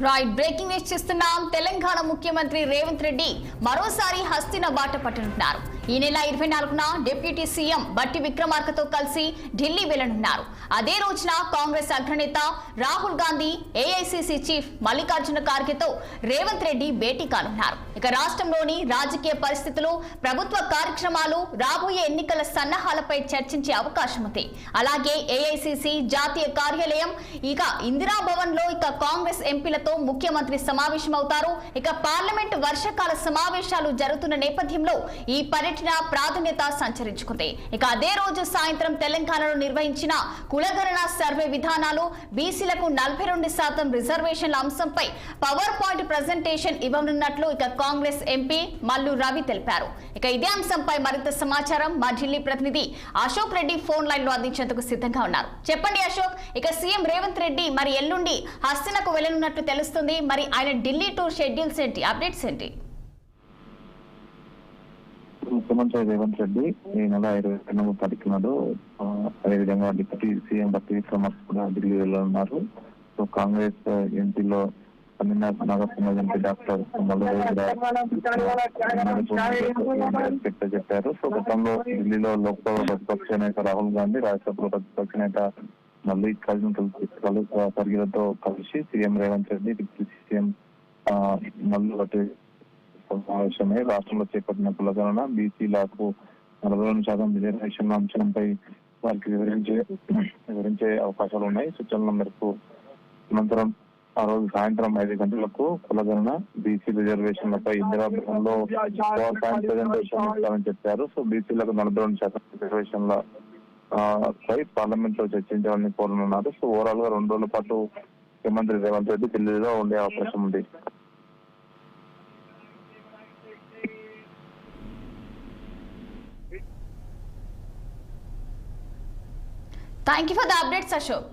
Right breaking news చూస్తున్నాం. తెలంగాణ ముఖ్యమంత్రి రేవంత్ రెడ్డి మరోసారి హస్తిన బాట పట్టనున్నారు. ఈ నెల 24న డిప్యూటీ సీఎం బట్టి విక్రమార్కతో కలిసి ఢిల్లీ వెళ్లనున్నారు. అదే రోజున కాంగ్రెస్ అగ్రనేత రాహుల్ గాంధీ, ఏఐసీసీ చీఫ్ మల్లికార్జున ఖార్గేతో రేవంత్ రెడ్డి భేటీ కానున్నారు. ఇక రాష్ట్రంలోని రాజకీయ పరిస్థితులు, ప్రభుత్వ కార్యక్రమాలు, రాబోయే ఎన్నికల సన్నాహాలపై చర్చించే అవకాశం ఉంది. అలాగే ఏఐసీసీ జాతీయ కార్యాలయం, ఇక ఇందిరాభవన్ లో కాంగ్రెస్ ఎంపీలతో ముఖ్యమంత్రి సమావేశమవుతారు. ఇక పార్లమెంట్ వర్షాకాల సమావేశాలు జరుగుతున్న నేపథ్యంలో ఈ పర్యటన ప్రాధాన్యత సంచరించుకుంది. ఇక అదే రోజు సాయంత్రం తెలంగాణలో నిర్వహించిన కులగణన సర్వే విధానాలు, బీసీలకు 42% రిజర్వేషన్ల అంశంపై పవర్ పాయింట్ ప్రెజెంటేషన్ ఇవ్వనున్నట్లు ఇక కాంగ్రెస్ ఎంపీ మల్లు రవి తెలిపారు. ఇక ఇదే అంశంపై మరింత సమాచారం మా ఢిల్లీ ప్రతినిధి అశోక్ రెడ్డి ఫోన్ లైన్ లో అందించేందుకు సిద్ధంగా ఉన్నారు. చెప్పండి అశోక్, ఇక సీఎం రేవంత్ రెడ్డి మరి ఎల్లుండి హస్తినకు వెళ్లనున్నట్లు తెలుస్తుంది. మరి ఆయన ఢిల్లీ టూర్ షెడ్యూల్స్ ఏంటి, అప్డేట్స్ ఏంటి? ముఖ్యమంత్రి రేవంత్ రెడ్డి ఈ నెల 22వ తారీఖు నాడు అదేవిధంగా డిప్యూటీ సీఎం బట్టి విక్రమార్క కూడా ఢిల్లీ వెళ్ళనున్నారు. సో కాంగ్రెస్ ఎంపీలో నాగసింహ ఎంపీ డాక్టర్ చెప్పారు. సో గతంలో ఢిల్లీలో లోక్సభ ప్రతిపక్ష నేత రాహుల్ గాంధీ, రాజ్యసభలో ప్రతిపక్ష నేత మల్లికార్జున ఖార్గేతో కలిసి CM Revanth Reddy, deputy CM Mallu బట్టి సమావేశమై రాష్ట్రంలో చేపట్టిన కులగణన, బీసీలకు 42% రిజర్వేషన్ల అంశంపై వారికి వివరించే అవకాశాలు ఉన్నాయి. సూచనల మేరకు అనంతరం ఆ రోజు సాయంత్రం 5 గంటలకు కులగణన, బీసీ రిజర్వేషన్లపై ఇందిరాభవన్ లో పవర్ పాయింట్ ప్రెజెంటేషన్ ఇస్తారని చెప్పారు. సో బీసీలకు 42% రిజర్వేషన్ల పై పార్లమెంట్ లో చర్చించాలని కోరనున్నారు. సో ఓవరాల్ గా 2 రోజుల పాటు ముఖ్యమంత్రి రేవంత్ రెడ్డి ఢిల్లీలో ఉండే అవకాశం ఉంది. Thank you for the updates, Ashok.